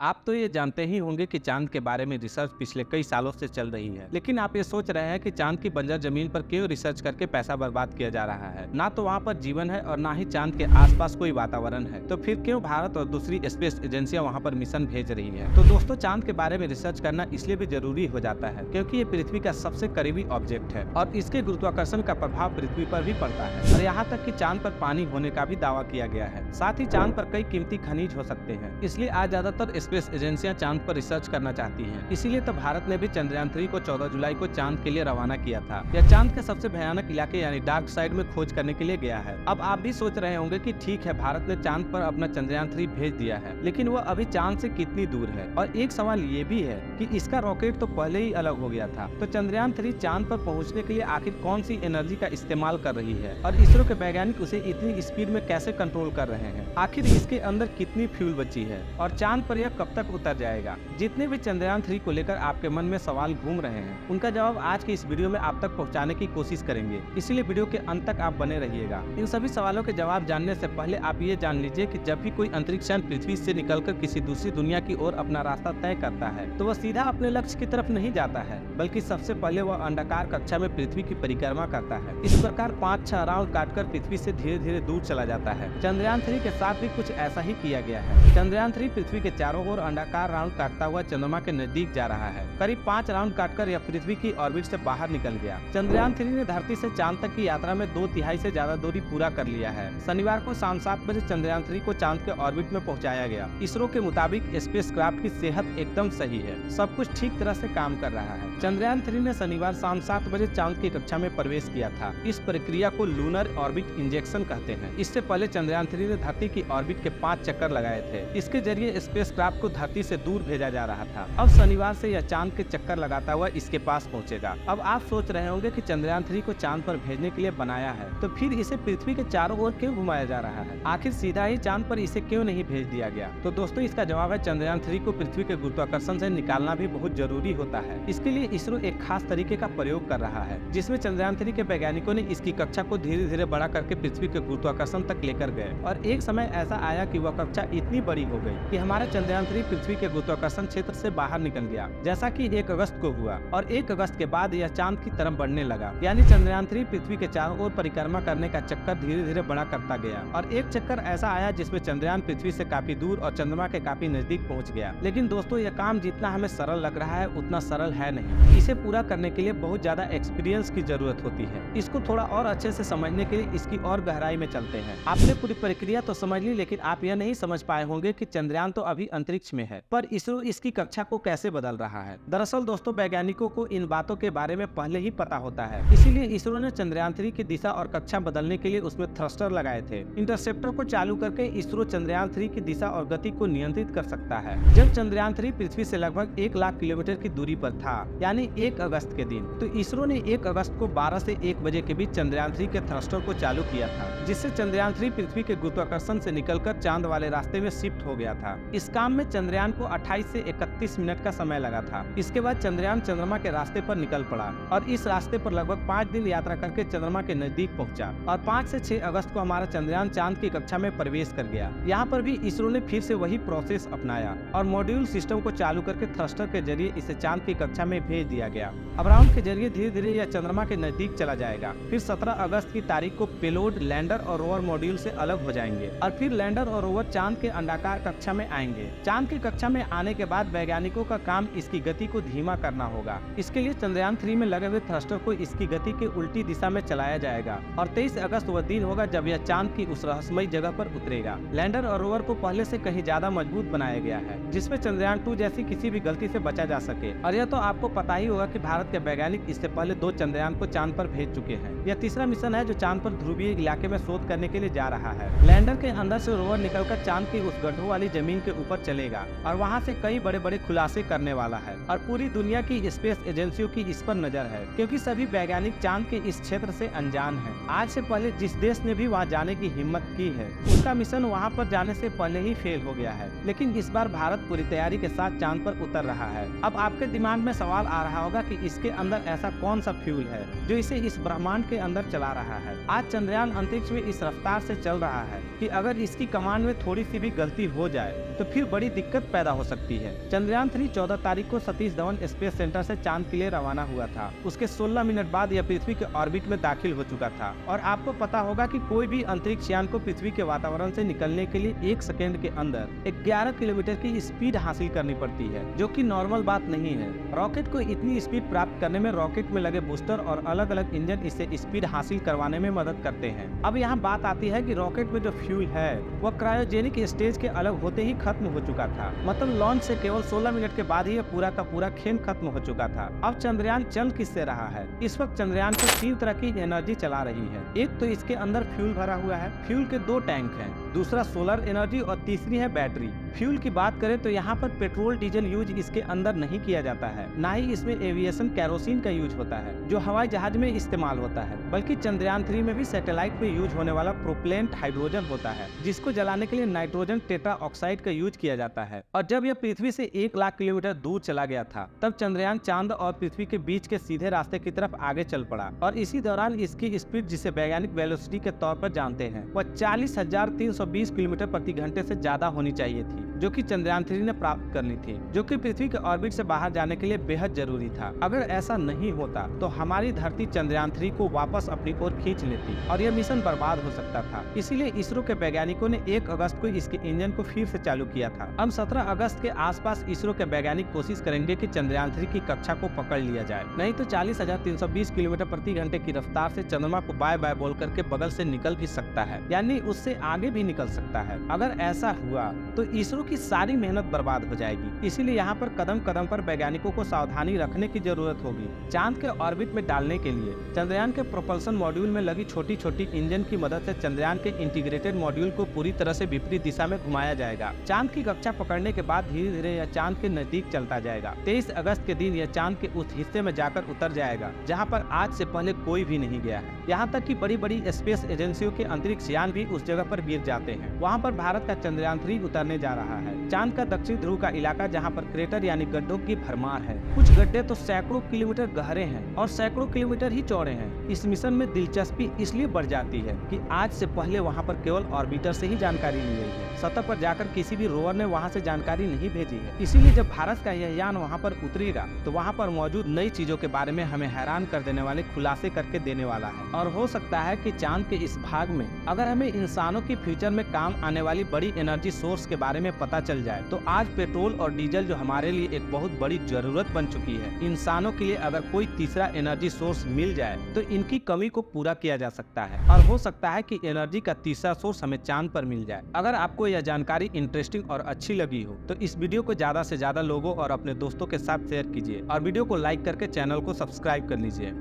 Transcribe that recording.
आप तो ये जानते ही होंगे कि चांद के बारे में रिसर्च पिछले कई सालों से चल रही है, लेकिन आप ये सोच रहे हैं कि चांद की बंजर जमीन पर क्यों रिसर्च करके पैसा बर्बाद किया जा रहा है। ना तो वहाँ पर जीवन है और ना ही चांद के आसपास कोई वातावरण है, तो फिर क्यों भारत और दूसरी स्पेस एजेंसियां वहाँ पर मिशन भेज रही है। तो दोस्तों, चांद के बारे में रिसर्च करना इसलिए भी जरूरी हो जाता है क्योंकि ये पृथ्वी का सबसे करीबी ऑब्जेक्ट है और इसके गुरुत्वाकर्षण का प्रभाव पृथ्वी पर भी पड़ता है। और यहाँ तक कि चांद पर पानी होने का भी दावा किया गया है। साथ ही चांद पर कई कीमती खनिज हो सकते हैं, इसलिए आज ज्यादातर स्पेस एजेंसियां चांद पर रिसर्च करना चाहती हैं। इसीलिए तो भारत ने भी चंद्रयान 3 को 14 जुलाई को चांद के लिए रवाना किया था। यह चांद के सबसे भयानक इलाके यानी डार्क साइड में खोज करने के लिए गया है। अब आप भी सोच रहे होंगे कि ठीक है, भारत ने चांद पर अपना चंद्रयान 3 भेज दिया है, लेकिन वह अभी चांद से कितनी दूर है। और एक सवाल ये भी है कि इसका रॉकेट तो पहले ही अलग हो गया था, तो चंद्रयान 3 चांद पर पहुँचने के लिए आखिर कौन सी एनर्जी का इस्तेमाल कर रही है और इसरो के वैज्ञानिक उसे इतनी स्पीड में कैसे कंट्रोल कर रहे हैं। आखिर इसके अंदर कितनी फ्यूल बची है और चांद पर यह कब तक उतर जाएगा। जितने भी चंद्रयान 3 को लेकर आपके मन में सवाल घूम रहे हैं, उनका जवाब आज के इस वीडियो में आप तक पहुंचाने की कोशिश करेंगे, इसलिए वीडियो के अंत तक आप बने रहिएगा। इन सभी सवालों के जवाब जानने से पहले आप ये जान लीजिए कि जब भी कोई अंतरिक्ष यान पृथ्वी से निकलकर किसी दूसरी दुनिया की ओर अपना रास्ता तय करता है, तो वह सीधा अपने लक्ष्य की तरफ नहीं जाता है, बल्कि सबसे पहले वह अंडाकार कक्षा में पृथ्वी की परिक्रमा करता है। इस प्रकार 5-6 राउंड काटकर पृथ्वी से धीरे धीरे दूर चला जाता है। चंद्रयान 3 के साथ भी कुछ ऐसा ही किया गया है। चंद्रयान 3 पृथ्वी के चारों ओर अंडाकार राउंड काटता हुआ चंद्रमा के नजदीक जा रहा है। करीब 5 राउंड काटकर यह पृथ्वी की ऑर्बिट से बाहर निकल गया। चंद्रयान 3 ने धरती से चांद तक की यात्रा में 2/3 से ज्यादा दूरी पूरा कर लिया है। शनिवार को शाम 7 बजे चंद्रयान 3 को चांद के ऑर्बिट में पहुंचाया गया। इसरो के मुताबिक स्पेसक्राफ्ट की सेहत एकदम सही है, सब कुछ ठीक तरह से काम कर रहा है। चंद्रयान 3 ने शनिवार शाम 7 बजे चांद की कक्षा में प्रवेश किया था। इस प्रक्रिया को लूनर ऑर्बिट इंजेक्शन कहते हैं। इससे पहले चंद्रयान 3 ने धरती की ऑर्बिट के 5 चक्कर लगाए थे। इसके जरिए स्पेसक्राफ्ट को धरती से दूर भेजा जा रहा था। अब शनिवार से यह चांद के चक्कर लगाता हुआ इसके पास पहुंचेगा। अब आप सोच रहे होंगे कि चंद्रयान 3 को चांद पर भेजने के लिए बनाया है, तो फिर इसे पृथ्वी के चारों ओर क्यों घुमाया जा रहा है? आखिर सीधा ही चांद पर इसे क्यों नहीं भेज दिया गया? तो दोस्तों, इसका जवाब है चंद्रयान 3 को पृथ्वी के गुरुत्वाकर्षण से निकालना भी बहुत जरूरी होता है। इसके लिए इसरो एक खास तरीके का प्रयोग कर रहा है, जिसमें चंद्रयान 3 के वैज्ञानिकों ने इसकी कक्षा को धीरे धीरे बड़ा करके पृथ्वी के गुरुत्वाकर्षण तक लेकर गए। और एक समय ऐसा आया कि वह कक्षा इतनी बड़ी हो गई कि हमारा चंद्रयान 3 पृथ्वी के गुरुत्वाकर्षण क्षेत्र से बाहर निकल गया, जैसा कि 1 अगस्त को हुआ। और 1 अगस्त के बाद यह चांद की तरफ बढ़ने लगा, यानी चंद्रयान 3 पृथ्वी के चारों ओर परिक्रमा करने का चक्कर धीरे धीरे बड़ा करता गया। और एक चक्कर ऐसा आया जिसमें चंद्रयान पृथ्वी से काफी दूर और चंद्रमा के काफी नजदीक पहुंच गया। लेकिन दोस्तों, यह काम जितना हमें सरल लग रहा है उतना सरल है नहीं। इसे पूरा करने के लिए बहुत ज्यादा एक्सपीरियंस की जरूरत होती है। इसको थोड़ा और अच्छे से समझने के लिए इसकी और गहराई में चलते हैं। आपने पूरी प्रक्रिया तो समझ ली, लेकिन आप यह नहीं समझ पाए होंगे कि चंद्रयान तो अभी अंतरिक्ष में है, पर इसरो इसकी कक्षा को कैसे बदल रहा है। दरअसल दोस्तों, वैज्ञानिकों को इन बातों के बारे में पहले ही पता होता है, इसीलिए इसरो ने चंद्रयान 3 की दिशा और कक्षा बदलने के लिए उसमें थ्रस्टर लगाए थे। इंटरसेप्टर को चालू करके इसरो चंद्रयान 3 की दिशा और गति को नियंत्रित कर सकता है। जब चंद्रयान 3 पृथ्वी से लगभग 1 लाख किलोमीटर की दूरी पर था, यानी 1 अगस्त के दिन, तो इसरो ने 1 अगस्त को 12 से 1 बजे के बीच चंद्रयान 3 के थ्रस्टर को चालू किया था, जिससे चंद्रयान 3 पृथ्वी के गुरुत्वाकर्षण से निकलकर चांद वाले रास्ते में शिफ्ट हो गया था। इस काम में चंद्रयान को 28 से 31 मिनट का समय लगा था। इसके बाद चंद्रयान चंद्रमा के रास्ते पर निकल पड़ा और इस रास्ते पर लगभग 5 दिन यात्रा करके चंद्रमा के नजदीक पहुंचा। और 5 से 6 अगस्त को हमारा चंद्रयान चांद की कक्षा में प्रवेश कर गया। यहाँ पर भी इसरो ने फिर से वही प्रोसेस अपनाया और मॉड्यूल सिस्टम को चालू करके थ्रस्टर के जरिए इसे चांद की कक्षा में भेज दिया गया। अब राउंड के जरिए धीरे धीरे यह चंद्रमा के नजदीक चला जाएगा। फिर 17 अगस्त की तारीख को पेलोड, लैंडर और रोवर मॉड्यूल से अलग हो जाएंगे और फिर लैंडर और रोवर चांद के अंडाकार कक्षा में आएंगे। चांद की कक्षा में आने के बाद वैज्ञानिकों का काम इसकी गति को धीमा करना होगा। इसके लिए चंद्रयान 3 में लगे हुए थ्रस्टर को इसकी गति के उल्टी दिशा में चलाया जाएगा और 23 अगस्त वह दिन होगा जब यह चांद की उस रहस्यमयी जगह पर उतरेगा। लैंडर और रोवर को पहले से कहीं ज्यादा मजबूत बनाया गया है, जिसमें चंद्रयान 2 जैसी किसी भी गलती से बचा जा सके। और यह तो आपको पता ही होगा कि भारत के वैज्ञानिक इससे पहले 2 चंद्रयान को चांद पर भेज चुके हैं। यह तीसरा मिशन है जो चांद पर ध्रुवीय इलाके में शोध करने के लिए जा रहा है। लैंडर के अंदर से रोवर निकलकर चांद की उस गड्ढों वाली जमीन के ऊपर चलेगा और वहां से कई बड़े बड़े खुलासे करने वाला है। और पूरी दुनिया की स्पेस एजेंसियों की इस पर नजर है, क्योंकि सभी वैज्ञानिक चांद के इस क्षेत्र से अनजान हैं। आज से पहले जिस देश ने भी वहां जाने की हिम्मत की है, उसका मिशन वहां पर जाने से पहले ही फेल हो गया है। लेकिन इस बार भारत पूरी तैयारी के साथ चांद पर उतर रहा है। अब आपके दिमाग में सवाल आ रहा होगा कि इसके अंदर ऐसा कौन सा फ्यूल है जो इसे इस ब्रह्मांड के अंदर चला रहा है। आज चंद्रयान अंतरिक्ष में इस रफ्तार से चल रहा है कि अगर इसकी कमांड में थोड़ी सी भी गलती हो जाए तो फिर बड़ी दिक्कत पैदा हो सकती है। चंद्रयान 3 14 तारीख को सतीश धवन स्पेस सेंटर से चांद के लिए रवाना हुआ था। उसके 16 मिनट बाद यह पृथ्वी के ऑर्बिट में दाखिल हो चुका था। और आपको पता होगा कि कोई भी अंतरिक्ष यान को पृथ्वी के वातावरण से निकलने के लिए 1 सेकेंड के अंदर 11 किलोमीटर की स्पीड हासिल करनी पड़ती है, जो कि नॉर्मल बात नहीं है। रॉकेट को इतनी स्पीड प्राप्त करने में रॉकेट में लगे बूस्टर और अलग अलग इंजन इसे स्पीड हासिल करवाने में मदद करते हैं। अब यहाँ बात आती है कि रॉकेट में जो फ्यूल है वह क्रायोजेनिक स्टेज के अलग होते ही खत्म हो चुका था। मतलब लॉन्च से केवल 16 मिनट के बाद ही यह पूरा का पूरा खेल खत्म हो चुका था। अब चंद्रयान चल किससे रहा है? इस वक्त चंद्रयान को 3 तरह की एनर्जी चला रही है। एक तो इसके अंदर फ्यूल भरा हुआ है, फ्यूल के 2 टैंक हैं, दूसरा सोलर एनर्जी और तीसरी है बैटरी। फ्यूल की बात करें तो यहाँ पर पेट्रोल डीजल यूज इसके अंदर नहीं किया जाता है, ना ही इसमें एविएशन कैरोसिन का यूज होता है जो हवाई जहाज में इस्तेमाल होता है, बल्कि चंद्रयान 3 में भी सैटेलाइट पे यूज होने वाला प्रोपेलेंट हाइड्रोजन होता है, जिसको जलाने के लिए नाइट्रोजन टेट्रा ऑक्साइड का यूज किया जाता है। और जब यह पृथ्वी से 1 लाख किलोमीटर दूर चला गया था, तब चंद्रयान चांद और पृथ्वी के बीच के सीधे रास्ते की तरफ आगे चल पड़ा। और इसी दौरान इसकी स्पीड, जिसे वैज्ञानिक वेलोसिटी के तौर पर जानते हैं, वह 40,320 किलोमीटर प्रति घंटे से ज्यादा होनी चाहिए थी, जो कि चंद्रयान 3 ने प्राप्त करनी थी, जो कि पृथ्वी के ऑर्बिट से बाहर जाने के लिए बेहद जरूरी था। अगर ऐसा नहीं होता तो हमारी धरती चंद्रयान 3 को वापस अपनी ओर खींच लेती और यह मिशन बर्बाद हो सकता था। इसीलिए इसरो के वैज्ञानिकों ने 1 अगस्त को इसके इंजन को फिर से चालू किया था। अब 17 अगस्त के आसपास इसरो के वैज्ञानिक कोशिश करेंगे कि चंद्रयान 3 की कक्षा को पकड़ लिया जाए, नहीं तो 40,320 किलोमीटर प्रति घंटे की रफ्तार से चंद्रमा को बाय बाय बोल करके बगल से निकल भी सकता है, यानी उससे आगे भी निकल सकता है। अगर ऐसा हुआ तो इसरो की सारी मेहनत बर्बाद हो जाएगी। इसीलिए यहाँ पर कदम कदम पर वैज्ञानिकों को सावधानी रखने की जरूरत होगी। चांद के ऑर्बिट में डालने के लिए चंद्रयान के प्रोपल्सन मॉड्यूल में लगी छोटी छोटी इंजन की मदद से चंद्रयान के इंटीग्रेटेड मॉड्यूल को पूरी तरह से विपरीत दिशा में घुमाया जाएगा। चांद की कक्षा पकड़ने के बाद धीरे धीरे यह चांद के नजदीक चलता जाएगा। 23 अगस्त के दिन यह चांद के उस हिस्से में जाकर उतर जाएगा जहाँ पर आज से पहले कोई भी नहीं गया है। यहाँ तक कि बड़ी बड़ी स्पेस एजेंसियों के अंतरिक्ष यान भी उस जगह पर गिर जाते हैं। वहाँ पर भारत का चंद्रयान 3 उतरने जा रहा है। चांद का दक्षिण ध्रुव का इलाका, जहाँ पर क्रेटर यानी गड्ढों की भरमार है। कुछ गड्ढे तो सैकड़ों किलोमीटर गहरे हैं और सैकड़ों किलोमीटर ही चौड़े हैं। इस मिशन में दिलचस्पी इसलिए बढ़ जाती है कि आज से पहले वहाँ पर केवल ऑर्बिटर से ही जानकारी ली गई है। सतह पर जाकर किसी भी रोवर ने वहाँ से जानकारी नहीं भेजी है। इसीलिए जब भारत का यह यान वहाँ पर उतरेगा तो वहाँ पर मौजूद नई चीजों के बारे में हमें हैरान कर देने वाले खुलासे करके देने वाला है। और हो सकता है कि चांद के इस भाग में अगर हमें इंसानों की फ्यूचर में काम आने वाली बड़ी एनर्जी सोर्स के बारे में पता चल जाए तो आज पेट्रोल और डीजल जो हमारे लिए एक बहुत बड़ी जरूरत बन चुकी है, इंसानों के लिए अगर कोई तीसरा एनर्जी सोर्स मिल जाए तो इनकी कमी को पूरा किया जा सकता है। और हो सकता है कि एनर्जी का तीसरा सोर्स हमें चांद पर मिल जाए। अगर आपको यह जानकारी इंटरेस्टिंग और अच्छी लगी हो तो इस वीडियो को ज्यादा से ज्यादा लोगों और अपने दोस्तों के साथ शेयर कीजिए और वीडियो को लाइक करके चैनल को सब्सक्राइब कर लीजिए।